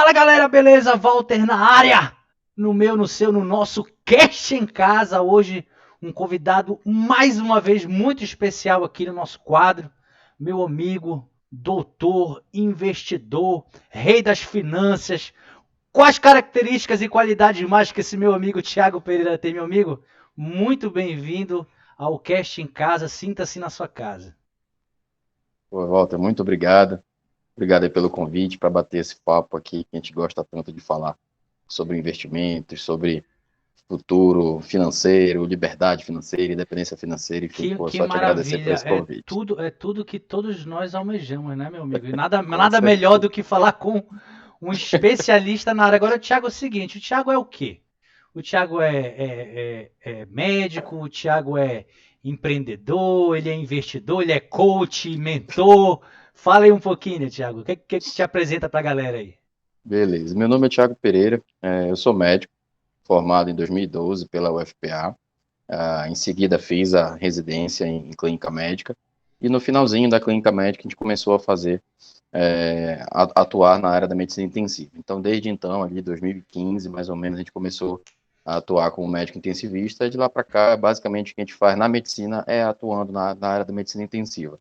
Fala galera, beleza? Walter na área, no meu, no seu, no nosso Cast em Casa. Hoje um convidado mais uma vez muito especial aqui no nosso quadro, meu amigo, doutor, investidor, rei das finanças. Quais características e qualidades mais que esse meu amigo Thiago Pereira tem, meu amigo? Muito bem-vindo ao Cast em Casa, sinta-se na sua casa. Pô, Walter, muito obrigado. Obrigado aí pelo convite para bater esse papo aqui que a gente gosta tanto de falar sobre investimentos, sobre futuro financeiro, liberdade financeira, independência financeira, enfim, pô, Que só te agradecer por maravilha, esse convite. é tudo que todos nós almejamos, né, meu amigo? E Com nada melhor certeza. do que falar com um especialista na área. Agora, o Thiago é o seguinte, o Thiago é o quê? O Thiago é médico, o Thiago é empreendedor, ele é investidor, ele é coach, mentor. Fala aí um pouquinho, né, Thiago? O que te apresenta pra galera aí? Beleza. Meu nome é Thiago Pereira, eu sou médico, formado em 2012 pela UFPA. Em seguida fiz a residência em clínica médica e no finalzinho da clínica médica a gente começou a fazer atuar na área da medicina intensiva. Então, desde então, ali 2015, mais ou menos, a gente começou a atuar como médico intensivista, e de lá para cá, basicamente, o que a gente faz na medicina é atuando na área da medicina intensiva.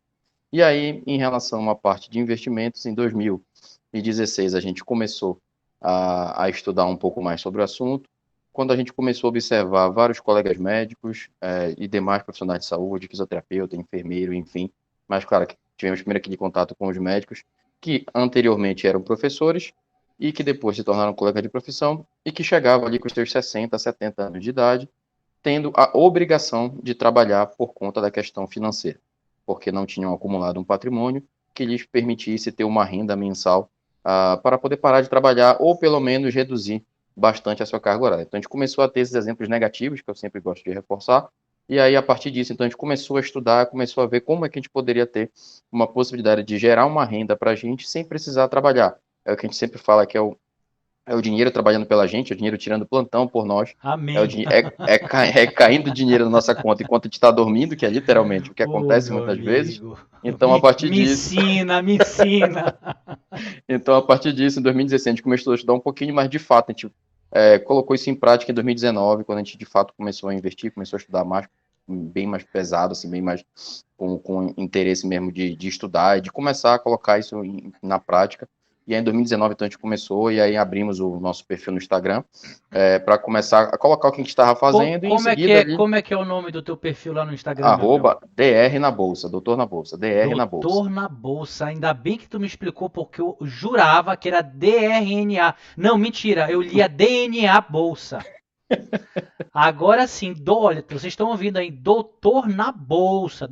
E aí, em relação a uma parte de investimentos, em 2016 a gente começou a estudar um pouco mais sobre o assunto, quando a gente começou a observar vários colegas médicos e demais profissionais de saúde, fisioterapeuta, enfermeiro, enfim, mas claro que tivemos primeiro aquele contato com os médicos, que anteriormente eram professores e que depois se tornaram colegas de profissão e que chegavam ali com os seus 60, 70 anos de idade, tendo a obrigação de trabalhar por conta da questão financeira, porque não tinham acumulado um patrimônio que lhes permitisse ter uma renda mensal para poder parar de trabalhar ou pelo menos reduzir bastante a sua carga horária. Então a gente começou a ter esses exemplos negativos, que eu sempre gosto de reforçar, e aí a partir disso, então a gente começou a estudar, começou a ver como é que a gente poderia ter uma possibilidade de gerar uma renda para a gente sem precisar trabalhar. É o que a gente sempre fala que é o dinheiro trabalhando pela gente, é o dinheiro tirando plantão por nós, Amém. é caindo dinheiro na nossa conta enquanto a gente está dormindo, que é literalmente o que Ô, acontece meu muitas vezes. amigo, Então, a partir me disso, ensina, me ensina. então, a partir disso, em 2016, a gente começou a estudar um pouquinho, mas de fato, a gente colocou isso em prática em 2019, quando a gente de fato começou a investir, começou a estudar mais, bem mais pesado, assim, bem mais com interesse mesmo de estudar e de começar a colocar isso na prática. E aí, em 2019, então, a gente começou e aí abrimos o nosso perfil no Instagram para começar a colocar o que a gente estava fazendo e em seguida ali, Como é que é o nome do teu perfil lá no Instagram, meu amigo? @dr na bolsa, doutor na bolsa, dr na bolsa. Doutor na Bolsa. Ainda bem que tu me explicou, porque eu jurava que era DRNA. Não, mentira, eu lia DNA Bolsa. Agora sim, olha, vocês estão ouvindo aí, Doutor na Bolsa,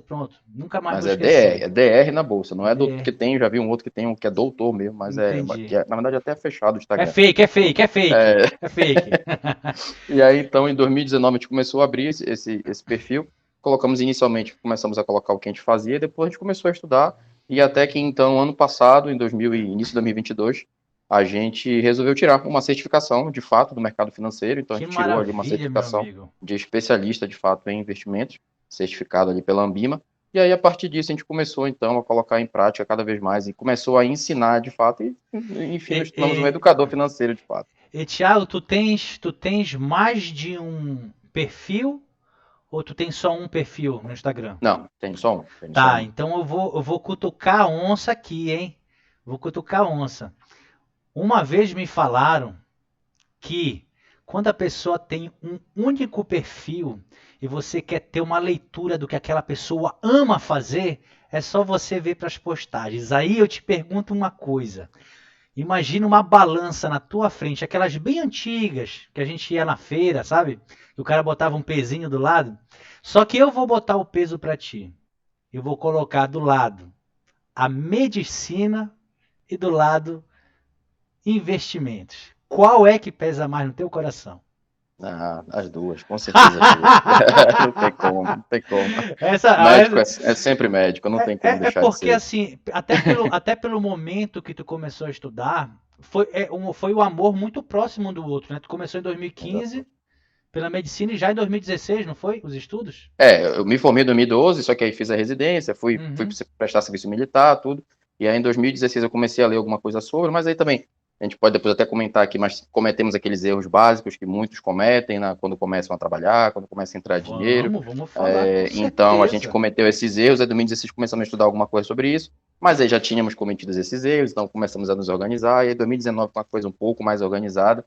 pronto. Nunca mais Mas vou esquecer. É DR na bolsa, não é doutor DR, que tem, já vi um outro que tem um que é doutor mesmo, mas entendi. na verdade até é fechado o É Instagram. fake, é fake, é fake. É, É fake. e aí então em 2019 a gente começou a abrir esse perfil, colocamos inicialmente, começamos a colocar o que a gente fazia, depois a gente começou a estudar, e até que então ano passado, início de 2022, a gente resolveu tirar uma certificação de fato do mercado financeiro, então a Que gente tirou ali uma maravilha, meu certificação amigo. de especialista de fato em investimentos, certificado ali pela Ambima. E aí, a partir disso, a gente começou, então, a colocar em prática cada vez mais e começou a ensinar, de fato, e, enfim, E, nos tornamos um e, educador financeiro, de fato. Thiago, tu tens mais de um perfil ou tu tens só um perfil no Instagram? Não, tenho só um, tenho só Tá, um. então eu vou cutucar a onça aqui, hein? Vou cutucar a onça. Uma vez me falaram que quando a pessoa tem um único perfil e você quer ter uma leitura do que aquela pessoa ama fazer, é só você ver para as postagens. Aí eu te pergunto uma coisa. Imagina uma balança na tua frente, aquelas bem antigas, que a gente ia na feira, sabe? Que o cara botava um pezinho do lado. Só que eu vou botar o peso para ti. Eu vou colocar do lado a medicina e do lado investimentos. Qual é que pesa mais no teu coração? As duas, com certeza as duas. Não tem como, não tem como. essa, Médico é sempre médico, não tem como é deixar de porque ser. assim, até pelo momento que tu começou a estudar, foi o amor muito próximo um do outro, né? Tu começou em 2015 Exato. pela medicina e já em 2016, não foi? Os estudos? Eu me formei em 2012, só que aí fiz a residência, fui Uhum. prestar serviço militar, tudo. E aí em 2016 eu comecei a ler alguma coisa sobre, mas aí também A gente pode depois até comentar aqui, mas cometemos aqueles erros básicos que muitos cometem quando começam a trabalhar, quando começam a entrar dinheiro. Vamos falar com Então, a gente certeza. cometeu esses erros, aí em 2016 começamos a estudar alguma coisa sobre isso, mas aí já tínhamos cometido esses erros, então começamos a nos organizar, e aí em 2019 com uma coisa um pouco mais organizada,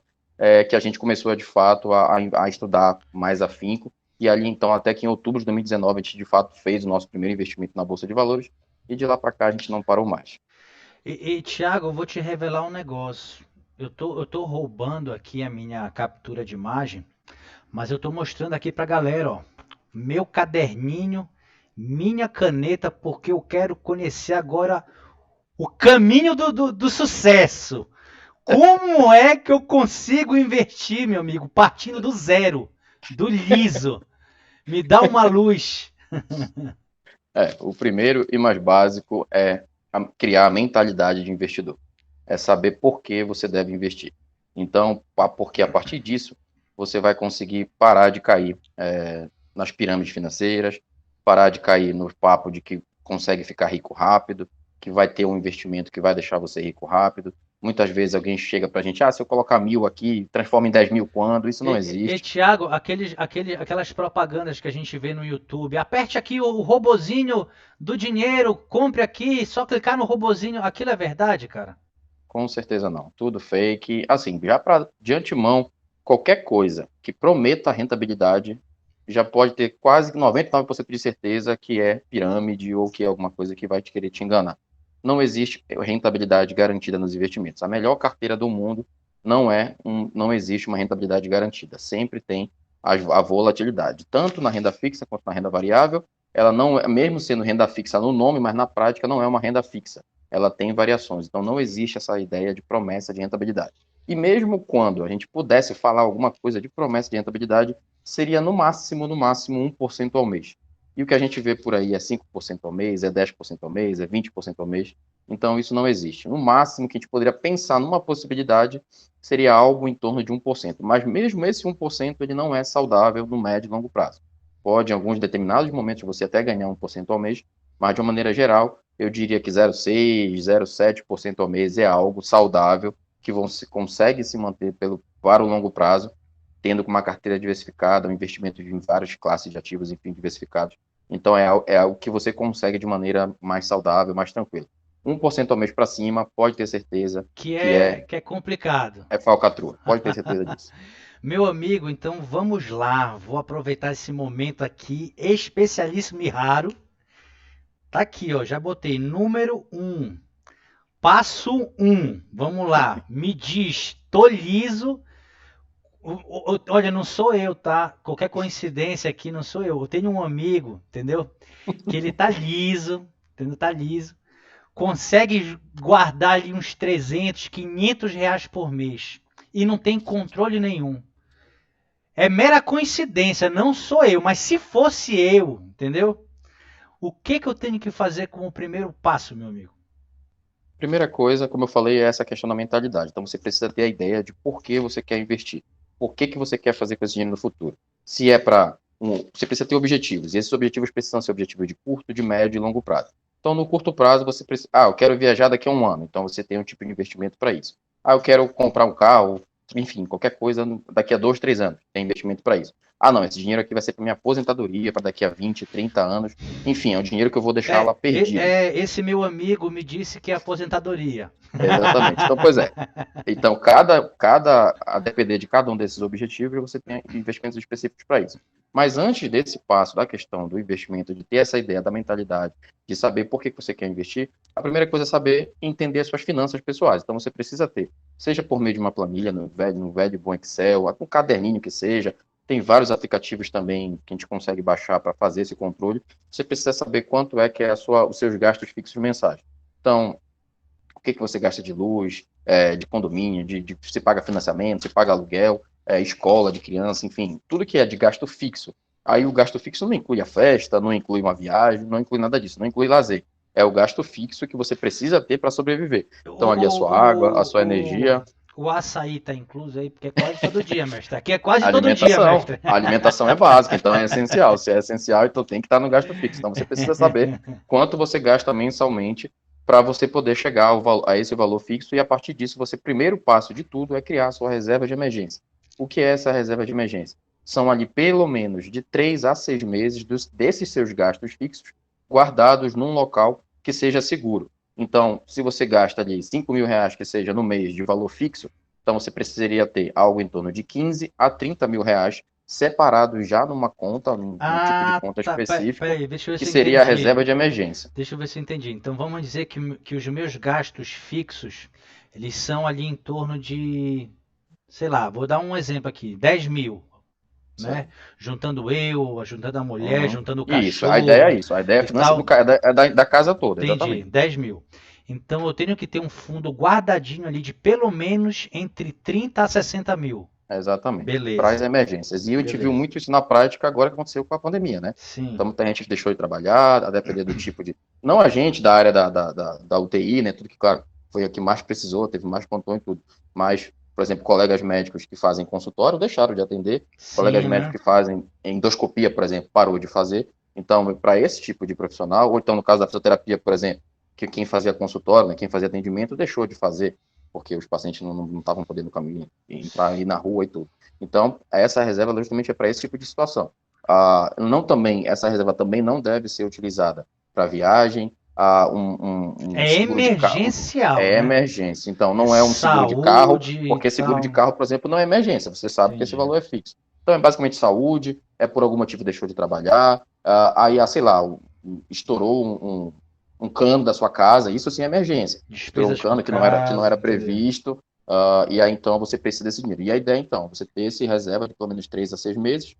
que a gente começou, de fato, a estudar mais afinco, e ali, então, até que em outubro de 2019, a gente, de fato, fez o nosso primeiro investimento na Bolsa de Valores, e de lá para cá a gente não parou mais. Thiago, eu vou te revelar um negócio. Eu tô roubando aqui a minha captura de imagem, mas eu tô mostrando aqui pra galera, ó. Meu caderninho, minha caneta, porque eu quero conhecer agora o caminho do sucesso. Como é que eu consigo investir, meu amigo, partindo do zero, do liso? Me dá uma luz. O primeiro e mais básico é criar a mentalidade de investidor. É saber por que você deve investir. Então, porque a partir disso, você vai conseguir parar de cair nas pirâmides financeiras, parar de cair no papo de que consegue ficar rico rápido, que vai ter um investimento que vai deixar você rico rápido. Muitas vezes alguém chega para a gente, se eu colocar 1.000 aqui, transforma em 10.000 quando? Isso não existe. Thiago, aquelas propagandas que a gente vê no YouTube, aperte aqui o robozinho do dinheiro, compre aqui, só clicar no robozinho, aquilo é verdade, cara? Com certeza não. Tudo fake. Assim, já de antemão, qualquer coisa que prometa rentabilidade já pode ter quase 99% de certeza que é pirâmide ou que é alguma coisa que vai te querer te enganar. Não existe rentabilidade garantida nos investimentos. A melhor carteira do mundo não existe uma rentabilidade garantida. Sempre tem a volatilidade, tanto na renda fixa quanto na renda variável. Ela não, mesmo sendo renda fixa no nome, mas na prática não é uma renda fixa, ela tem variações. Então, não existe essa ideia de promessa de rentabilidade. E mesmo quando a gente pudesse falar alguma coisa de promessa de rentabilidade, seria no máximo 1% ao mês. E o que a gente vê por aí é 5% ao mês, é 10% ao mês, é 20% ao mês. Então, isso não existe. No máximo que a gente poderia pensar numa possibilidade seria algo em torno de 1%. Mas mesmo esse 1%, ele não é saudável no médio e longo prazo. Pode, em alguns determinados momentos, você até ganhar 1% ao mês, mas de uma maneira geral, eu diria que 0,6%, 0,7% ao mês é algo saudável, que consegue se manter para o longo prazo, tendo uma carteira diversificada, um investimento em várias classes de ativos, enfim, diversificados. Então, é algo que você consegue de maneira mais saudável, mais tranquila. 1% ao mês para cima, pode ter certeza Que é complicado. é falcatrua, pode ter certeza disso. Meu amigo, então vamos lá. Vou aproveitar esse momento aqui, especialíssimo e raro. Tá aqui, ó, já botei número 1. Passo 1. Vamos lá. Me diz, tô liso. Olha, não sou eu, tá? Qualquer coincidência aqui, não sou eu. Eu tenho um amigo, entendeu? Que ele tá liso, entendeu? Tá liso. Consegue guardar ali uns 300, 500 reais por mês. E não tem controle nenhum. É mera coincidência, não sou eu. Mas se fosse eu, entendeu? O que eu tenho que fazer como primeiro passo, meu amigo? Primeira coisa, como eu falei, é essa questão da mentalidade. Então, você precisa ter a ideia de por que você quer investir. Por que você quer fazer com esse dinheiro no futuro. Se é para... você precisa ter objetivos. E esses objetivos precisam ser objetivos de curto, de médio e longo prazo. Então, no curto prazo, você precisa... eu quero viajar daqui a um ano. Então, você tem um tipo de investimento para isso. Eu quero comprar um carro, enfim, qualquer coisa daqui a 2, 3 anos. Tem investimento para isso. Não, esse dinheiro aqui vai ser para minha aposentadoria, para daqui a 20, 30 anos. Enfim, é um dinheiro que eu vou deixar lá perdido. Esse meu amigo me disse que é aposentadoria. Exatamente. Então, pois é. Então, a depender de cada um desses objetivos, você tem investimentos específicos para isso. Mas antes desse passo da questão do investimento, de ter essa ideia da mentalidade, de saber por que você quer investir, a primeira coisa é saber entender as suas finanças pessoais. Então, você precisa ter, seja por meio de uma planilha, no velho bom Excel, um caderninho que seja, tem vários aplicativos também que a gente consegue baixar para fazer esse controle. Você precisa saber quanto é que é os seus gastos fixos mensais. Então, o que você gasta de luz, de condomínio, se paga financiamento, se paga aluguel, escola de criança, enfim, tudo que é de gasto fixo. Aí o gasto fixo não inclui a festa, não inclui uma viagem, não inclui nada disso, não inclui lazer. É o gasto fixo que você precisa ter para sobreviver. Então, ali a sua água, a sua energia. O açaí tá incluso aí, porque é quase todo dia, mestre. Aqui é quase todo dia, Alimentação. mestre. A alimentação é básica, então é essencial. Se é essencial, então tem que estar no gasto fixo. Então você precisa saber quanto você gasta mensalmente para você poder chegar a esse valor fixo, e a partir disso, você, primeiro passo de tudo é criar a sua reserva de emergência. O que é essa reserva de emergência? São ali pelo menos de 3 a 6 meses desses seus gastos fixos guardados num local que seja seguro. Então, se você gasta ali R$ 5.000 que seja no mês de valor fixo, então você precisaria ter algo em torno de 15 a 30 mil reais separados já numa conta, num tipo de Ah, conta tá. específico, Peraí, deixa eu ver que se eu seria a entendi. reserva de emergência. Deixa eu ver se eu entendi. Então vamos dizer que os meus gastos fixos, eles são ali em torno de, sei lá, vou dar um exemplo aqui, 10 mil, né? Certo? Juntando eu, juntando a mulher, Uhum. juntando o Isso, a ideia é cachorro isso. A ideia é a e finança tal. da casa toda, Entendi, exatamente. 10 mil. Então eu tenho que ter um fundo guardadinho ali de pelo menos entre 30 a 60 mil. Exatamente. Para as Beleza, emergências. E a gente viu beleza. muito isso na prática agora que aconteceu com a pandemia, né? Sim, Então, muita gente deixou de trabalhar, a depender do tipo de. Não a gente da área da UTI, né? Tudo que, claro, foi a que mais precisou, teve mais plantão e tudo. Mas, por exemplo, colegas médicos que fazem consultório deixaram de atender, colegas sim, médicos né? que fazem endoscopia, por exemplo, parou de fazer. Então, para esse tipo de profissional, ou então no caso da fisioterapia, por exemplo, que quem fazia consultório, né, quem fazia atendimento, deixou de fazer, porque os pacientes não estavam podendo caminhar, entrar ali na rua e tudo. Então, essa reserva justamente é para esse tipo de situação. Não também, essa reserva também não deve ser utilizada para viagem, um É seguro de carro emergencial, é né? emergência. Então, É não é um seguro de carro, saúde e porque seguro de tal. carro, por exemplo, não é emergência. Você sabe que esse Entendi. valor é fixo. Então, é basicamente saúde, é por algum motivo deixou de trabalhar, sei lá, estourou um cano da sua casa, isso sim é emergência. Estourou um Despesas com cano que não casa, era entendeu? previsto, e aí então você precisa desse dinheiro. E a ideia, então, você ter esse reserva de pelo menos 3 a 6 meses,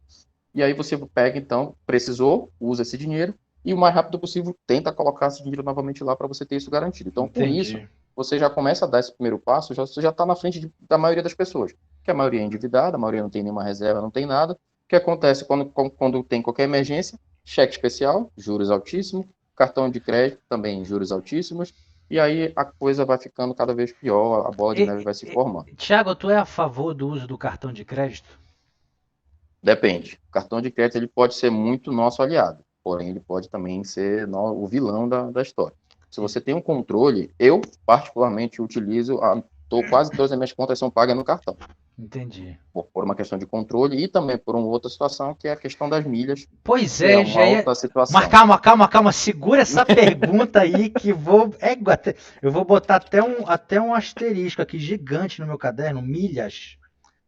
e aí você pega, então, precisou, usa esse dinheiro, e o mais rápido possível tenta colocar esse dinheiro novamente lá para você ter isso garantido. Então, com isso, Entendi. você já começa a dar esse primeiro passo, você já está na frente da maioria das pessoas, que a maioria é endividada, a maioria não tem nenhuma reserva, não tem nada. O que acontece quando tem qualquer emergência? Cheque especial, juros altíssimos, cartão de crédito, também juros altíssimos, e aí a coisa vai ficando cada vez pior, a bola de neve vai se formando. Tiago, tu é a favor do uso do cartão de crédito? Depende. O cartão de crédito ele pode ser muito nosso aliado, porém ele pode também ser o vilão da história. Se E- você tem um controle, eu particularmente utilizo, quase todas as minhas contas são pagas no cartão, Entendi. por uma questão de controle e também por uma outra situação que é a questão das milhas, Pois que é é, uma já ia. outra Mas situação. calma, calma, calma. Segura essa pergunta aí que vou. Eu vou botar até um asterisco aqui gigante no meu caderno. Milhas.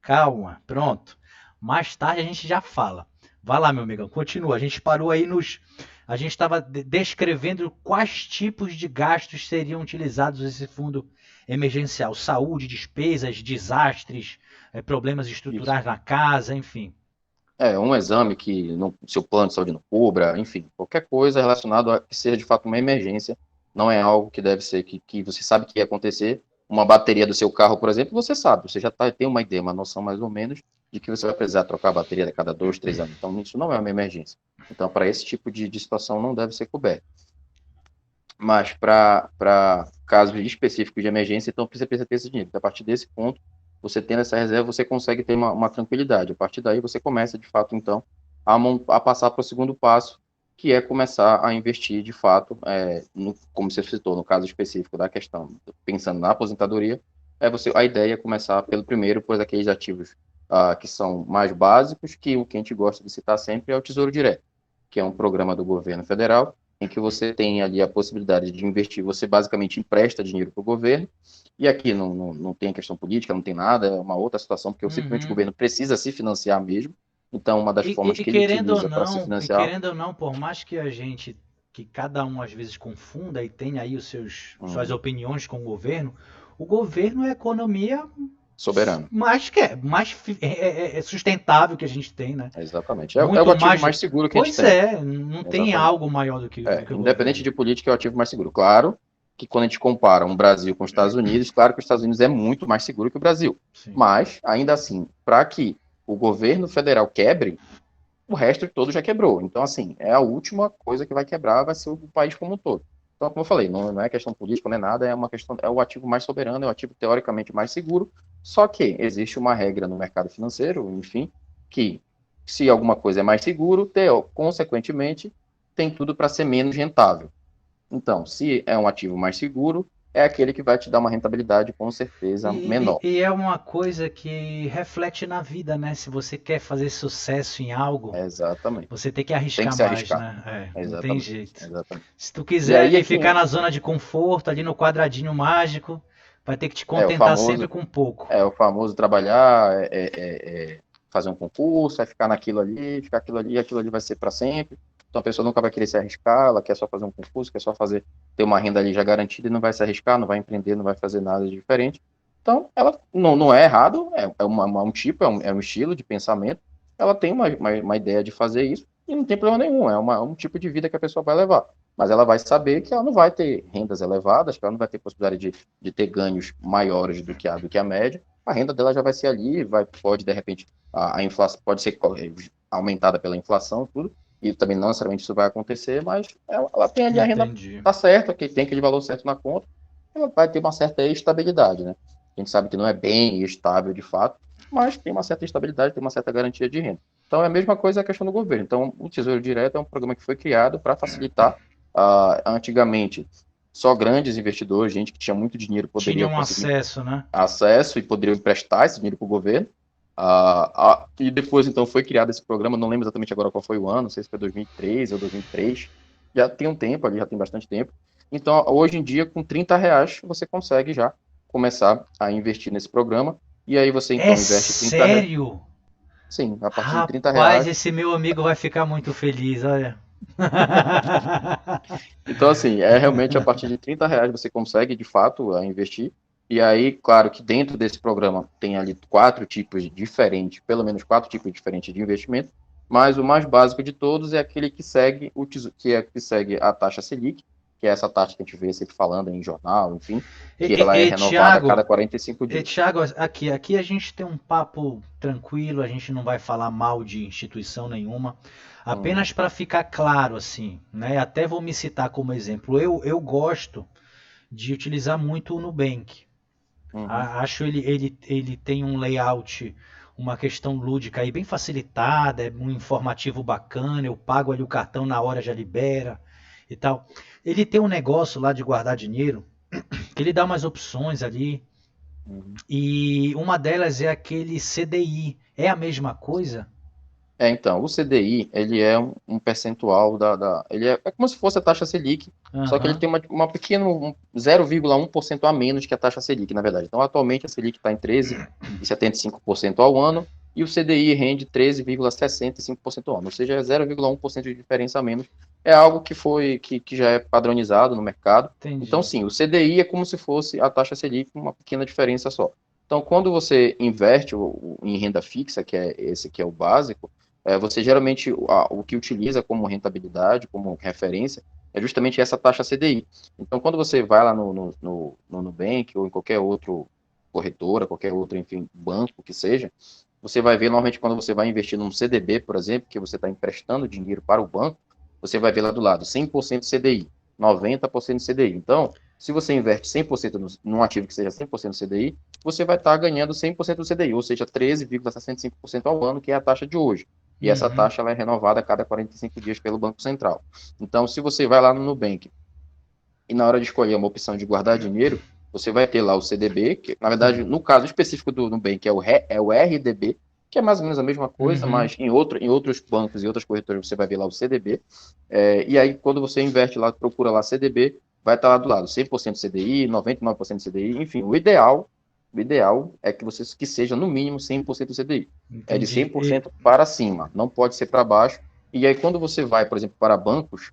Calma, pronto. Mais tarde a gente já fala. Vai lá, meu amigão, continua. A gente parou aí nos. A gente estava descrevendo quais tipos de gastos seriam utilizados esse fundo emergencial: saúde, despesas, desastres, problemas Isso. estruturais na casa, enfim. É, um exame que seu plano de saúde não cubra, enfim, qualquer coisa relacionada a que seja de fato uma emergência, não é algo que deve ser, que você sabe que ia acontecer. Uma bateria do seu carro, por exemplo, você sabe, você já tem uma ideia, uma noção mais ou menos de que você vai precisar trocar a bateria a cada 2, 3 anos. Então, isso não é uma emergência. Então, para esse tipo de situação, não deve ser coberto. Mas para casos específicos de emergência, então você precisa ter esse dinheiro. Então, a partir desse ponto, você tendo essa reserva, você consegue ter uma tranquilidade. A partir daí, você começa, de fato, então, a passar para o segundo passo, que é começar a investir, de fato, como você citou, no caso específico da questão, pensando na aposentadoria, a ideia é começar pelo primeiro, por aqueles ativos que são mais básicos, que o que a gente gosta de citar sempre é o Tesouro Direto, que é um programa do governo federal, em que você tem ali a possibilidade de investir, você basicamente empresta dinheiro para o governo, e aqui não tem questão política, não tem nada, é uma outra situação, porque simplesmente o Uhum. governo precisa se financiar mesmo, então uma das E, formas e- e que ele querendo ou utiliza para se não, e financiar, querendo ou não, por mais que a gente, que cada um às vezes confunda e tenha aí suas hum, opiniões com o governo é a economia soberano, mais sustentável que a gente tem, né? exatamente. É o Muito ativo mais. mais seguro que a gente Pois tem, é, não tem exatamente. algo maior do que o Independente governo. de política, é o ativo mais seguro. Claro que quando a gente compara um Brasil com os Estados Unidos, claro que os Estados Unidos é muito mais seguro que o Brasil. Sim. Mas, ainda assim, para que o governo federal quebre, o resto todo já quebrou. Então, assim, é a última coisa que vai quebrar, vai ser o país como um todo. Então, como eu falei, não é questão política, não é nada, é uma questão, é o ativo mais soberano, é o ativo teoricamente mais seguro, só que existe uma regra no mercado financeiro, enfim, que se alguma coisa é mais seguro, consequentemente, tem tudo para ser menos rentável. Então, se é um ativo mais seguro, é aquele que vai te dar uma rentabilidade com certeza menor. E é uma coisa que reflete na vida, né? Se você quer fazer sucesso em algo, Exatamente. você tem que Tem que arriscar se mais, arriscar. né? Não tem Exatamente. jeito. Exatamente. Se tu E quiser aí ali é que ficar na zona de conforto, ali no quadradinho mágico, vai ter que te é o contentar sempre famoso, com pouco. é o famoso trabalhar, fazer um concurso, é ficar aquilo ali, e aquilo ali vai ser para sempre. Então a pessoa nunca vai querer se arriscar, ela quer só fazer um concurso, quer só fazer, ter uma renda ali já garantida e não vai se arriscar, não vai empreender, não vai fazer nada de diferente. Então, ela não é errado, um tipo, é um estilo de pensamento. Ela tem uma ideia de fazer isso e não tem problema nenhum, um tipo de vida que a pessoa vai levar. Mas ela vai saber que ela não vai ter rendas elevadas, que ela não vai ter possibilidade de ter ganhos maiores do que a média. A renda dela já vai ser ali, pode, de repente, a inflação pode ser aumentada pela inflação, tudo, e também não necessariamente isso vai acontecer, mas ela tem ali a renda Entendi. tá certa, que tem aquele valor certo na conta, ela vai ter uma certa estabilidade, né? A gente sabe que não é bem estável de fato, mas tem uma certa estabilidade, tem uma certa garantia de renda. Então é a mesma coisa a questão do governo. Então o Tesouro Direto é um programa que foi criado para facilitar. Antigamente, só grandes investidores, gente que tinha muito dinheiro, poderia Tinham conseguir acesso, né? acesso e poderiam emprestar esse dinheiro para o governo. E depois, então, foi criado esse programa, não lembro exatamente agora qual foi o ano, não sei se foi 2013 ou 2003, já tem um tempo ali, já tem bastante tempo. Então, hoje em dia, com R$ 30, você consegue já começar a investir nesse programa, e aí você, É então, investe R$ 30. sério? Sim, a partir de Rapaz, R$ 30. esse meu amigo vai ficar muito feliz, olha. Então, assim, é realmente a partir de R$ 30 você consegue, de fato, investir. E aí, claro que dentro desse programa tem ali quatro tipos diferentes, pelo menos quatro tipos diferentes de investimento, mas o mais básico de todos é aquele que segue que segue a taxa Selic, que é essa taxa que a gente vê sempre falando em jornal, enfim, que ela é renovada a cada Tiago, 45 dias. Tiago, aqui a gente tem um papo tranquilo, a gente não vai falar mal de instituição nenhuma, Uhum, apenas para ficar claro assim, né? Até vou me citar como exemplo. Eu gosto de utilizar muito o Nubank. uhum, Acho ele tem um layout, uma questão lúdica aí bem facilitada, é um informativo bacana, eu pago ali o cartão na hora já libera e tal. Ele tem um negócio lá de guardar dinheiro, que ele dá umas opções ali, uhum. e uma delas é aquele CDI. É a mesma coisa? Então, o CDI, ele é um percentual ele é como se fosse a taxa Selic, só que ele Aham. tem uma pequena, 0,1% a menos que a taxa Selic, na verdade. Então, atualmente, a Selic está em 13,75% ao ano, e o CDI rende 13,65% ao ano, ou seja, é 0,1% de diferença a menos. É algo que já é padronizado no mercado. Então, Entendi. sim, o CDI é como se fosse a taxa Selic, uma pequena diferença só. Então, quando você investe em renda fixa, que é esse que é o básico, você geralmente o que utiliza como rentabilidade, como referência, é justamente essa taxa CDI. Então, quando você vai lá no Nubank ou em qualquer outro corretora, qualquer outro, enfim, banco que seja, você vai ver normalmente quando você vai investir num CDB, por exemplo, que você está emprestando dinheiro para o banco, você vai ver lá do lado 100% CDI, 90% CDI. Então, se você investe 100% num ativo que seja 100% CDI, você vai estar ganhando 100% do CDI, ou seja, 13,65% ao ano, que é a taxa de hoje. E essa Uhum. taxa ela é renovada a cada 45 dias pelo Banco Central. Então, se você vai lá no Nubank e na hora de escolher uma opção de guardar dinheiro, você vai ter lá o CDB, que na verdade, no caso específico do Nubank, é o RDB, que é mais ou menos a mesma coisa, Uhum. mas em outros bancos e outras corretoras você vai ver lá o CDB. E aí, quando você investe lá, procura lá CDB, vai estar lá do lado 100% CDI, 99% CDI, enfim, o ideal é que você que seja no mínimo 100% CDI. É de Entendi. 100% para cima, não pode ser para baixo. E aí, quando você vai, por exemplo, para bancos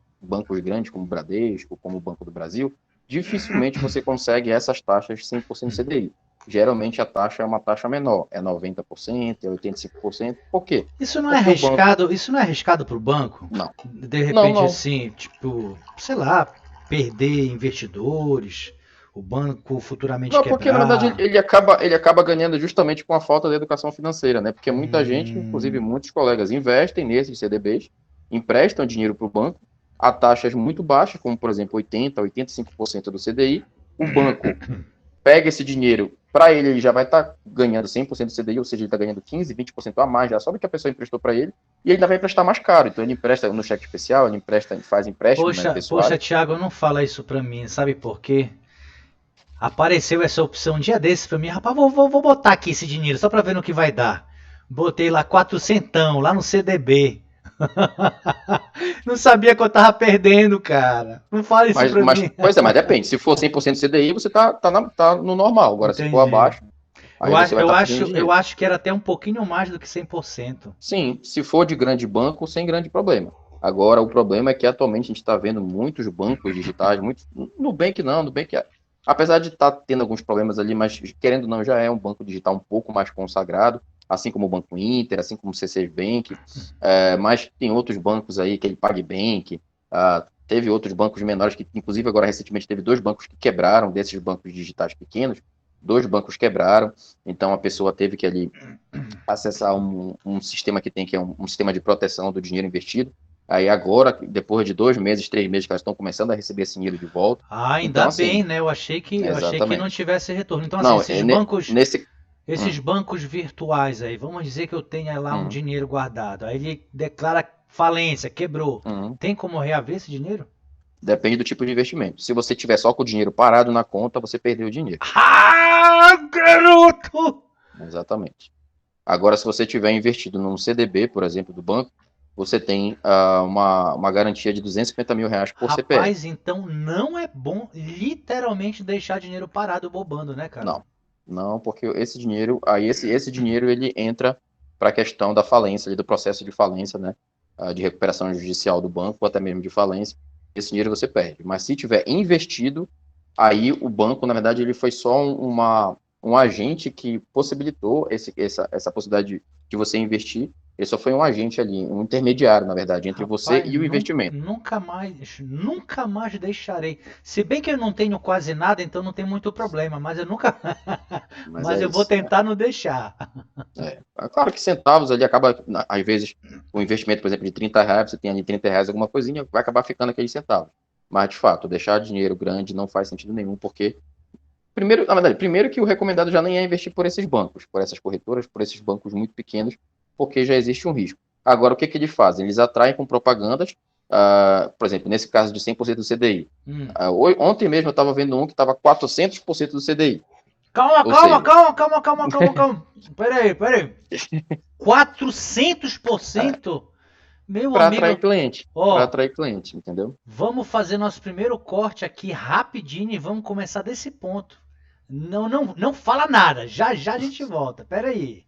grandes como o Bradesco, como o Banco do Brasil, dificilmente você consegue essas taxas 100% CDI. Geralmente a taxa é uma taxa menor, é 90%, é 85%. Por quê? Isso não é Porque o banco. arriscado, isso não é arriscado para o banco? Não, De não, repente, não. assim, tipo, sei lá, perder investidores, o banco futuramente Não, porque na verdade ele quebrar. ele acaba, ele acaba ganhando justamente com a falta de educação financeira, né? Porque muita gente, inclusive Hum, muitos colegas, investem nesses CDBs, emprestam dinheiro para o banco a taxas muito baixas, como por exemplo 80, 85% do CDI. O banco pega esse dinheiro Para ele já vai estar ganhando 100% do CDI, ou seja, ele está ganhando 15, 20% a mais já só do que a pessoa emprestou para ele, e ele ainda vai emprestar mais caro. Então ele empresta no cheque especial, ele empresta, faz empréstimo, né, Poxa, pessoais. Thiago, não fala isso pra mim, sabe por quê? Apareceu essa opção um dia desses pra mim, rapaz, vou botar aqui esse dinheiro só pra ver no que vai dar. Botei lá 400 lá no CDB. Não sabia que eu tava perdendo, cara. Não fala isso pra mim. Pois é, mas depende. Se for 100% CDI, você tá no normal. Agora, se for Entendi. abaixo, aí você vai estar perdendo Eu dinheiro. acho que era até um pouquinho mais do que 100%. Sim, se for de grande banco, sem grande problema. Agora, o problema é que atualmente a gente está vendo muitos bancos digitais, muitos, Nubank não, Nubank, apesar de estar tendo alguns problemas ali, mas querendo ou não, já é um banco digital um pouco mais consagrado, assim como o Banco Inter, assim como o C6 Bank, mas tem outros bancos aí, aquele PagBank, teve outros bancos menores, que inclusive agora recentemente teve 2 bancos que quebraram, desses bancos digitais pequenos, 2 bancos quebraram, então a pessoa teve que ali acessar um sistema que tem, que é um sistema de proteção do dinheiro investido. Aí agora, depois de 2 meses, 3 meses, que elas estão começando a receber esse dinheiro de volta. Ah, ainda Então, bem, assim, né? Eu achei que não exatamente. tivesse retorno. Então, assim, Não, nesse. esses Hum, bancos virtuais aí, vamos dizer que eu tenha lá um hum, dinheiro guardado. Aí ele declara falência, quebrou. hum. Tem como reaver esse dinheiro? Depende do tipo de investimento. Se você tiver só com o dinheiro parado na conta, você perdeu o dinheiro. Ah, garoto! Exatamente. Agora, se você tiver investido num CDB, por exemplo, do banco, você tem uma garantia de R$ 250 mil por CPF. Rapaz, então não é bom literalmente deixar dinheiro parado bobando, né, cara? Não, não, porque esse dinheiro ele entra para a questão da falência, ali, do processo de falência, né, de recuperação judicial do banco, ou até mesmo de falência, esse dinheiro você perde. Mas se tiver investido, aí o banco, na verdade, ele foi só um agente que possibilitou essa possibilidade de você investir, ele só foi um agente ali, um intermediário, na verdade, entre você Rapaz, e o investimento. nunca mais deixarei. Se bem que eu não tenho quase nada, então não tem muito problema, mas eu nunca, Mas mas é eu vou isso. tentar não deixar. É claro que centavos ali acaba, às vezes, o investimento, por exemplo, de R$ 30, você tem ali R$ 30 alguma coisinha, vai acabar ficando aqueles centavos. Mas, de fato, deixar dinheiro grande não faz sentido nenhum, porque, primeiro, na verdade, primeiro que o recomendado já nem é investir por esses bancos, por essas corretoras, por esses bancos muito pequenos, porque já existe um risco. Agora, o que eles fazem? Eles atraem com propagandas, por exemplo, nesse caso de 100% do CDI. Hum. Ontem mesmo eu estava vendo um que estava 400% do CDI. Calma, Ou calma, seja, calma, calma, calma, calma, calma. Peraí. 400%? Meu para atrair amigo, cliente, para ó, atrair cliente, entendeu? vamos fazer nosso primeiro corte aqui rapidinho e vamos começar desse ponto. Não fala nada. Já já a gente volta. Peraí.